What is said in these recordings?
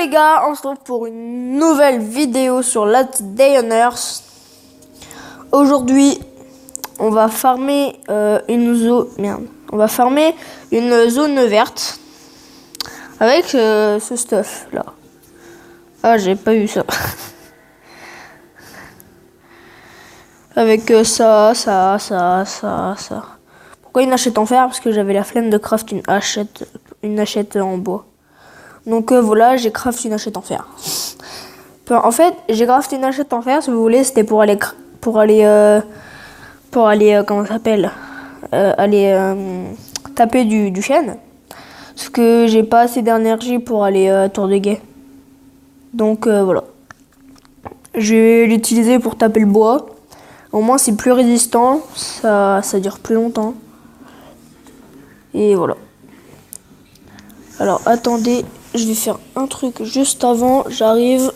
les gars, on se retrouve pour une nouvelle vidéo sur Let's Day on Earth. Aujourd'hui, on va farmer on va farmer une zone verte avec ce stuff là. Ah, j'ai pas eu ça. Avec ça. Pourquoi une hachette en fer? Parce que j'avais la flemme de craft une hachette en bois. Donc voilà, j'ai crafté une hachette en fer. En fait, j'ai crafté une hachette en fer, si vous voulez, c'était pour aller comment ça s'appelle, taper du chêne. Parce que j'ai pas assez d'énergie pour aller à Tour de Guet. Donc voilà. Je vais l'utiliser pour taper le bois. Au moins c'est plus résistant, ça dure plus longtemps. Et voilà. Alors attendez, je vais faire un truc juste avant, j'arrive.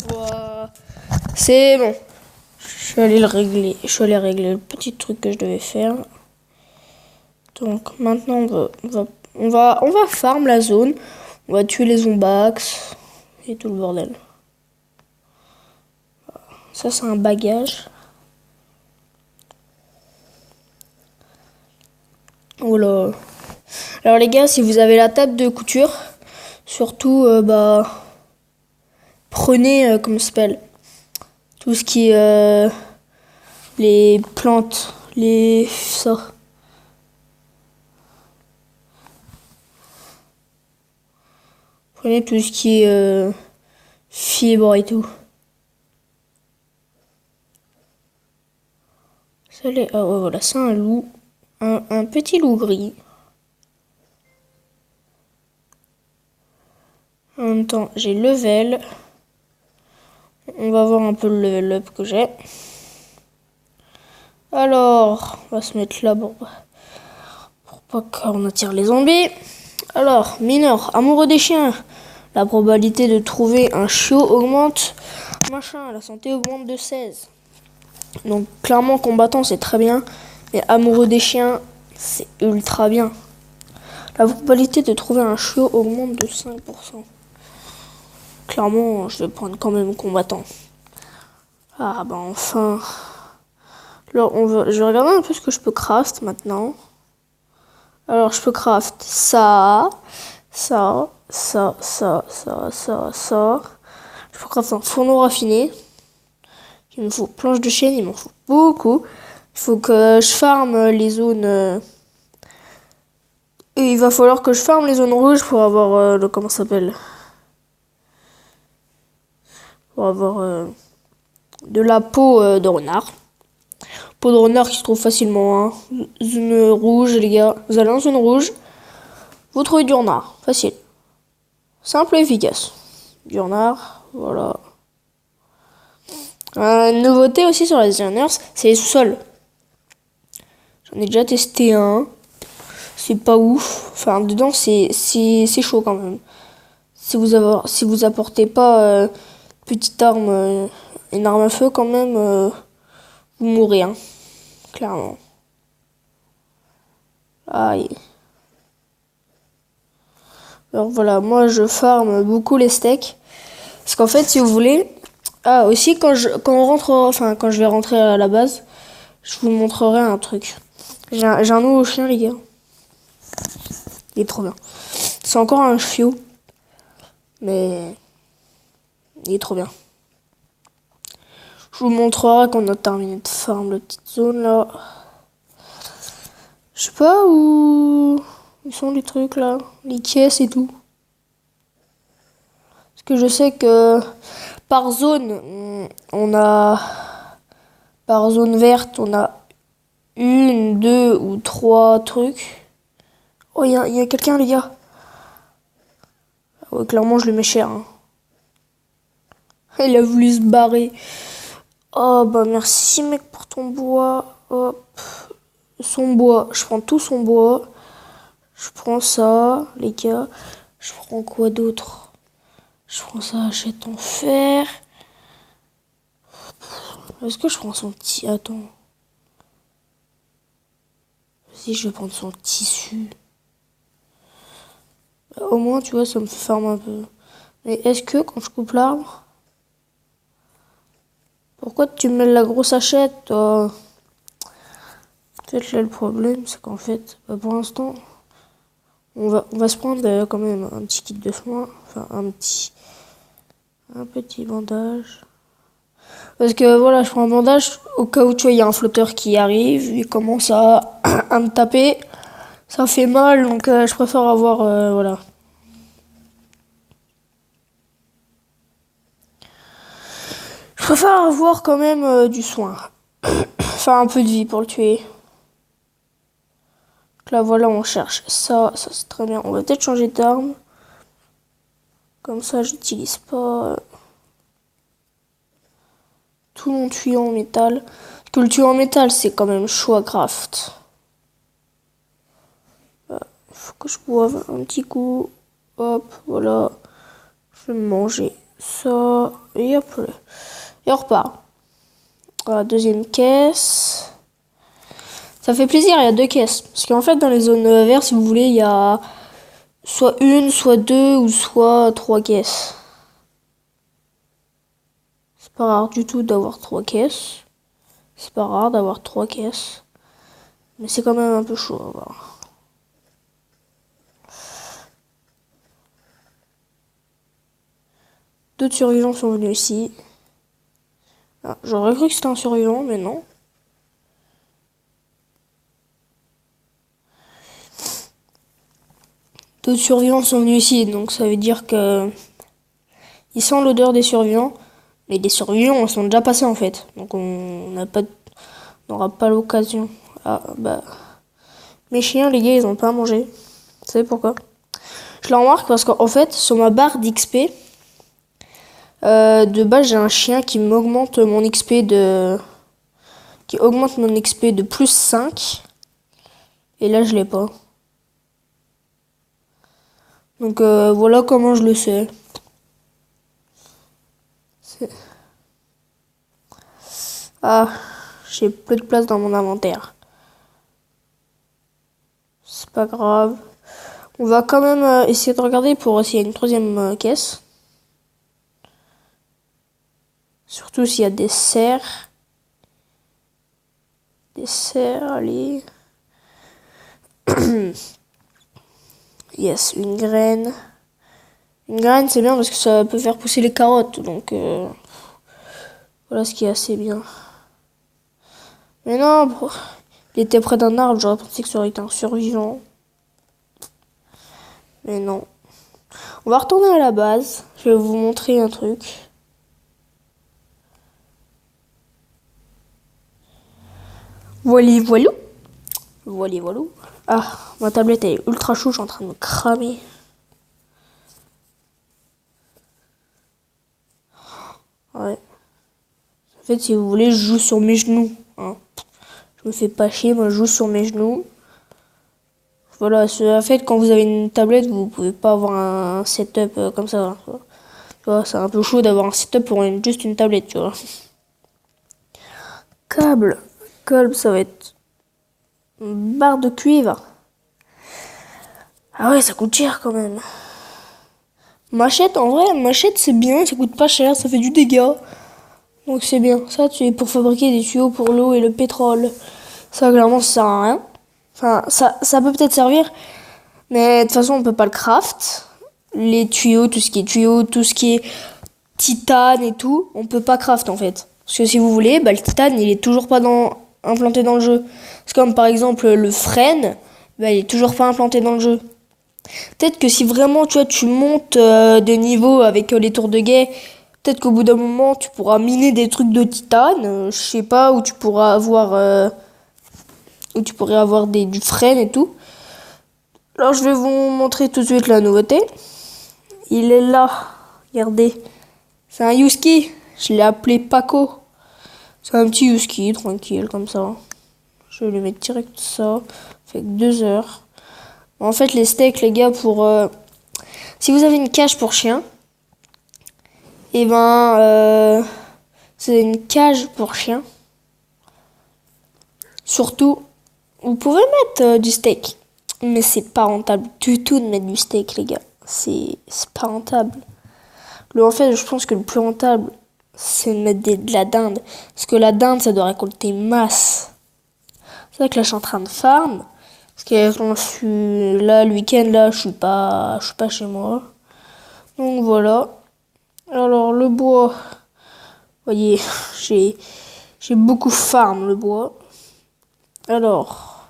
Voilà. C'est bon. Je suis allé régler le petit truc que je devais faire. Donc maintenant on va farm la zone. On va tuer les zombax et tout le bordel. Ça c'est un bagage. Oh là. Alors les gars, si vous avez la table de couture, surtout prenez comment ça s'appelle, tout ce qui est les plantes, ça. Prenez tout ce qui est fibre et tout. Ça l'est. Ah ouais, voilà, c'est un loup. Un petit loup gris. En même temps, j'ai level. On va voir un peu le level up que j'ai. Alors, on va se mettre là pour pas qu'on attire les zombies. Alors, mineur, amoureux des chiens. La probabilité de trouver un chiot augmente. Machin, la santé augmente de 16. Donc, clairement, combattant, c'est très bien. Mais amoureux des chiens, c'est ultra bien. La probabilité de trouver un chiot augmente de 5%. Clairement, je vais prendre quand même combattant. Ah, bah enfin. Alors, je vais regarder un peu ce que je peux craft maintenant. Alors, je peux craft ça. Je peux craft un fourneau raffiné. Il me faut planche de chêne, il m'en faut beaucoup. Il faut que je farme les zones. Et il va falloir que je farme les zones rouges pour avoir comment ça s'appelle, pour avoir de la peau de renard. Peau de renard qui se trouve facilement. Hein. Zone rouge, les gars. Vous allez en zone rouge. Vous trouvez du renard. Facile. Simple et efficace. Du renard. Voilà. Une nouveauté aussi sur les designers, c'est les sous-sols. J'en ai déjà testé un. C'est pas ouf. Enfin, dedans, c'est chaud quand même. Si vous apportez pas petite arme, une arme à feu quand même, vous mourrez, hein. Clairement. Aïe. Alors voilà, moi je farme beaucoup les steaks. Parce qu'en fait, si vous voulez... Ah, aussi, quand je vais rentrer à la base, je vous montrerai un truc. J'ai un nouveau chien, les gars. Il est trop bien. C'est encore un chiot. Mais... il est trop bien. Je vous montrerai quand on a terminé de farm la petite zone, là. Je sais pas où... ils sont les trucs, là. Les caisses et tout. Parce que je sais que... par zone, par zone verte, on a 1, 2 ou 3 trucs. Oh, il y a quelqu'un, les gars. Ouais, clairement, je le mets cher. Hein. Il a voulu se barrer. Oh, bah merci, mec, pour ton bois. Hop. Son bois. Je prends tout son bois. Je prends ça, les gars. Je prends quoi d'autre? Je prends ça, achète en fer. Est-ce que je prends son petit... Attends. Si je vais prendre son tissu. Au moins, tu vois, ça me fait farmer un peu. Mais est-ce que quand je coupe l'arbre... Pourquoi tu me mets la grosse hachette, toi? Peut-être là le problème, c'est qu'en fait, pour l'instant, on va se prendre quand même un petit kit de soins. Enfin, un petit bandage. Parce que voilà, je prends un bandage au cas où tu vois, il y a un flotteur qui arrive, il commence à me taper. Ça fait mal, donc je préfère avoir, voilà. Je préfère avoir quand même du soin. Enfin, un peu de vie pour le tuer. Donc là, voilà, on cherche ça c'est très bien. On va peut-être changer d'arme. Comme ça, j'utilise pas tout mon tuyau en métal. Parce que le tuyau en métal, c'est quand même chaud à craft. Il faut que je boive un petit coup. Hop, voilà. Je vais manger ça. Et hop, et on repart. Voilà, deuxième caisse. Ça fait plaisir, il y a 2 caisses. Parce qu'en fait, dans les zones vertes, si vous voulez, il y a soit 1, soit 2 ou soit 3 caisses. C'est pas rare du tout d'avoir 3 caisses. C'est pas rare d'avoir 3 caisses. Mais c'est quand même un peu chaud à voir. D'autres survivants sont venus ici. Ah, j'aurais cru que c'était un survivant, mais non. D'autres survivants sont venus ici, donc ça veut dire que ils sentent l'odeur des survivants, mais les survivants sont déjà passés en fait, donc on n'aura pas l'occasion. Ah bah, mes chiens les gars, ils ont pas à manger. Vous savez pourquoi? Je le remarque parce qu'en fait, sur ma barre d'XP, de base j'ai un chien qui m'augmente mon XP de plus 5, et là je l'ai pas. Donc voilà comment je le sais. Ah, j'ai peu de place dans mon inventaire. C'est pas grave. On va quand même essayer de regarder pour s'il y a une troisième caisse. Surtout s'il y a des cerfs. Des cerfs, allez. Yes, une graine. Une graine, c'est bien parce que ça peut faire pousser les carottes. Donc, voilà ce qui est assez bien. Mais non, il était près d'un arbre. J'aurais pensé que ça aurait été un survivant. Mais non. On va retourner à la base. Je vais vous montrer un truc. Voilà, voilà. Voilà, voilà. Ah, ma tablette elle est ultra chaude, je suis en train de me cramer. Ouais. En fait, si vous voulez, je joue sur mes genoux. Hein. Je me fais pas chier, moi je joue sur mes genoux. Voilà, en fait, quand vous avez une tablette, vous pouvez pas avoir un setup comme ça. Hein, tu vois, c'est un peu chaud d'avoir un setup pour juste une tablette, tu vois. Câble, ça va être une barre de cuivre. Ah ouais, ça coûte cher quand même. Machette, en vrai, machette c'est bien, ça coûte pas cher, ça fait du dégât. Donc c'est bien. Ça, tu es pour fabriquer des tuyaux pour l'eau et le pétrole. Ça, clairement, ça sert à rien. Enfin, ça peut peut-être servir, mais de toute façon, on peut pas le craft. Les tuyaux, tout ce qui est tuyaux, tout ce qui est titane et tout, on peut pas craft en fait. Parce que si vous voulez, bah, le titane, il est toujours pas implanté dans le jeu. C'est comme par exemple le frêne, bah, il est toujours pas implanté dans le jeu. Peut-être que si vraiment tu montes de niveau avec les tours de guet, peut-être qu'au bout d'un moment tu pourras miner des trucs de titane, je sais pas, où tu pourras avoir du frêne et tout. Alors je vais vous montrer tout de suite la nouveauté. Il est là, regardez. C'est un Husky, je l'ai appelé Paco. C'est un petit Husky, tranquille comme ça. Je vais lui mettre direct ça, fait 2 heures. En fait, les steaks, les gars, Si vous avez une cage pour chien, et c'est une cage pour chien. Surtout, vous pouvez mettre du steak, mais c'est pas rentable du tout de mettre du steak, les gars. C'est pas rentable. En fait, je pense que le plus rentable, c'est de mettre de la dinde. Parce que la dinde, ça doit récolter masse. C'est vrai que là, je suis en train de farm. Parce que quand je suis là, le week-end, là, je suis pas chez moi. Donc voilà. Alors, le bois. Vous voyez, j'ai beaucoup farm le bois. Alors,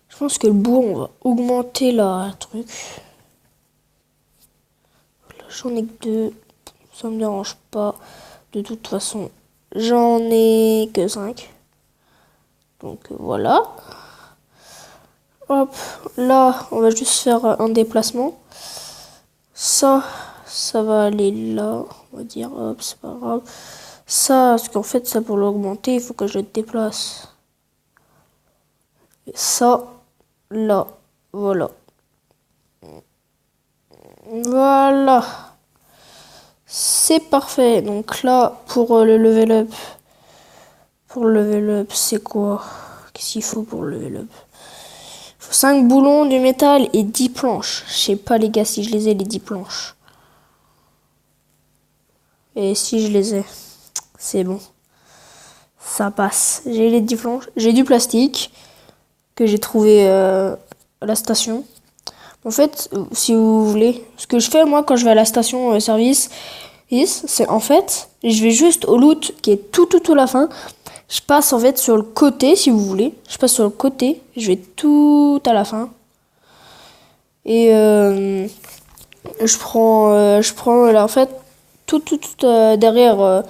je pense que le bois, on va augmenter la truc. Là, j'en ai que 2. Ça me dérange pas. De toute façon, j'en ai que 5. Donc voilà. Hop, là, on va juste faire un déplacement. Ça va aller là. On va dire, hop, c'est pas grave. Ça, parce qu'en fait, ça pour l'augmenter, il faut que je le déplace. Et ça, là, voilà. Voilà. C'est parfait. Donc là, pour le level up. Pour le level up, c'est quoi? Qu'est-ce qu'il faut pour le level up? Il faut 5 boulons, du métal et 10 planches. Je sais pas les gars si je les ai les 10 planches. Et si je les ai, c'est bon. Ça passe. J'ai les 10 planches. J'ai du plastique que j'ai trouvé à la station. En fait, si vous voulez, ce que je fais moi quand je vais à la station service, c'est en fait, je vais juste au loot qui est tout à la fin. Je passe en fait sur le côté, si vous voulez. Je passe sur le côté, je vais tout à la fin. Et je prends là, en fait, tout derrière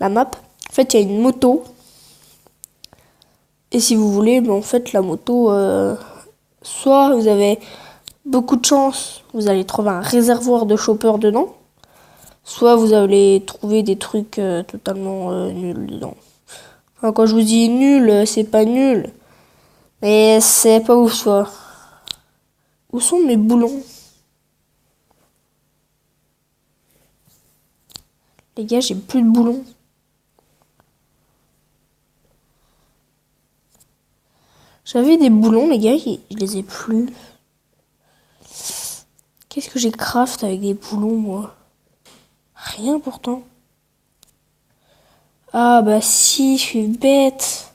la map. En fait, il y a une moto. Et si vous voulez, en fait, la moto, soit vous avez beaucoup de chance, vous allez trouver un réservoir de chopper dedans. Soit vous allez trouver des trucs totalement nuls dedans. Enfin, quand je vous dis nul, c'est pas nul. Mais c'est pas ouf, quoi. Où sont mes boulons? Les gars, j'ai plus de boulons. J'avais des boulons, les gars, je les ai plus. Qu'est-ce que j'ai craft avec des boulons, moi? Rien pourtant. Ah bah si, je suis bête.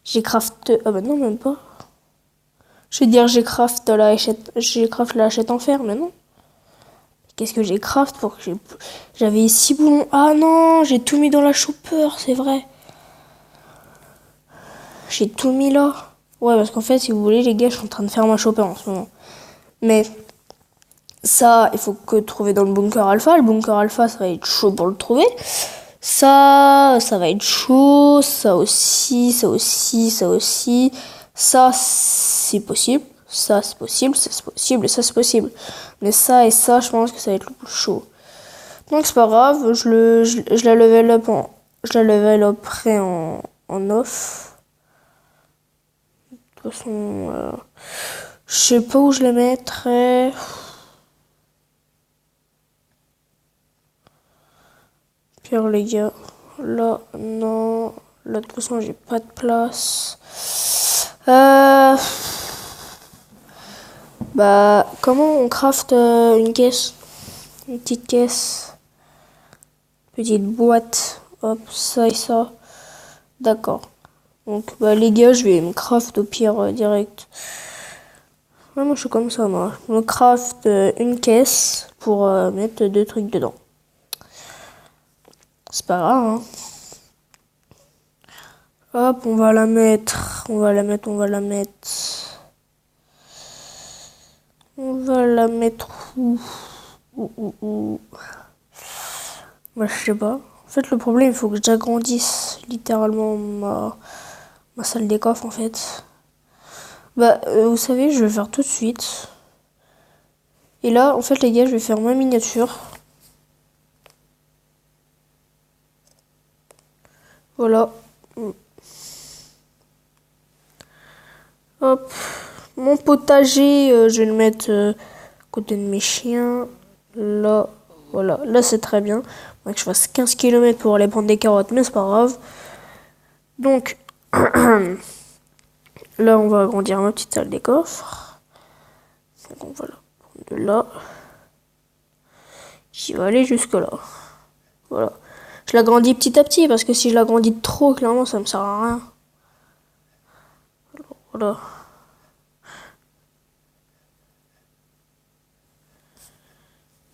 J'ai craft... Ah bah non, même pas. Je vais dire j'ai craft la hachette en fer, mais non. Qu'est-ce que j'ai craft pour que j'avais 6 boulons. Ah non, j'ai tout mis dans la chopper, c'est vrai. J'ai tout mis là. Ouais, parce qu'en fait, si vous voulez, les gars, je suis en train de faire ma chopper en ce moment. Mais ça, il faut que trouver dans le bunker alpha. Le bunker alpha, ça va être chaud pour le trouver. Ça va être chaud. Ça aussi. Ça, c'est possible. Ça, c'est possible. Ça, c'est possible. Et ça, c'est possible. Mais ça et ça, je pense que ça va être le plus chaud. Donc, c'est pas grave. Je la level up après en off. De toute façon, je sais pas où je la mettrais. Pierre, les gars. Là, non. Là, de toute façon, j'ai pas de place. Bah, comment on craft une caisse? Une petite caisse. Petite boîte. Hop, ça et ça. D'accord. Donc, bah, les gars, je vais me craft au pire direct. Ouais, moi, je suis comme ça, moi. Je me craft une caisse pour mettre 2 trucs dedans. C'est pas grave, hein. Hop, on va la mettre. On va la mettre où? Où? Bah, je sais pas. En fait, le problème, il faut que j'agrandisse littéralement ma salle des coffres, en fait. Bah, vous savez, je vais faire tout de suite. Et là, en fait, les gars, je vais faire ma miniature. Voilà. Hop. Mon potager, je vais le mettre côté de mes chiens. Là, voilà. Là, c'est très bien. Faudrait que je fasse 15 km pour aller prendre des carottes, mais c'est pas grave. Donc, là, on va agrandir ma petite salle des coffres. Donc, on va la prendre de là. Qui va aller jusque là. Voilà. Je l'agrandis petit à petit parce que si je l'agrandis trop, clairement, ça me sert à rien. Alors, voilà.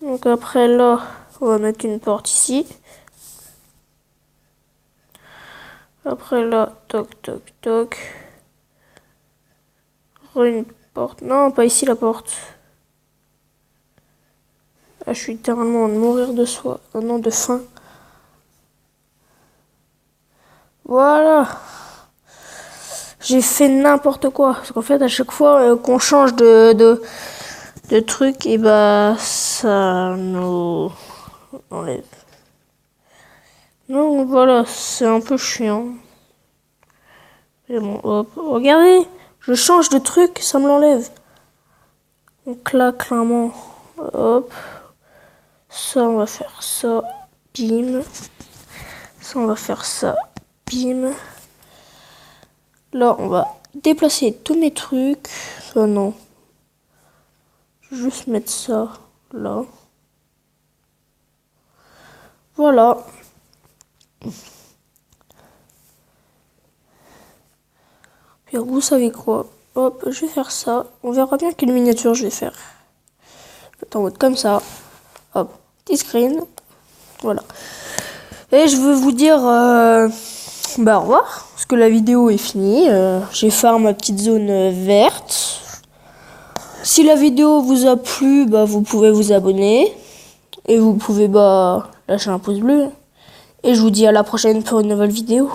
Donc après là, on va mettre une porte ici. Après là, toc, toc, toc. Une porte. Non, pas ici la porte. Ah, je suis littéralement en train de mourir de soif. Non, de faim. Voilà. J'ai fait n'importe quoi. Parce qu'en fait, à chaque fois qu'on change de truc, et bah, ça nous enlève. Non, voilà, c'est un peu chiant. Et bon, hop, regardez, je change de truc, ça me l'enlève. Donc là, clairement, hop, ça, on va faire ça, bim. Ça, on va faire ça, bim. Là, on va déplacer tous mes trucs. Non. Juste mettre ça là. Voilà. Puis vous savez quoi? Hop, je vais faire ça. On verra bien quelle miniature je vais faire. Je vais en mode comme ça. Hop, petit screen. Voilà. Et je veux vous dire bah au revoir. Parce que la vidéo est finie. J'ai fait ma petite zone verte. Si la vidéo vous a plu, bah vous pouvez vous abonner. Et vous pouvez lâcher un pouce bleu. Et je vous dis à la prochaine pour une nouvelle vidéo.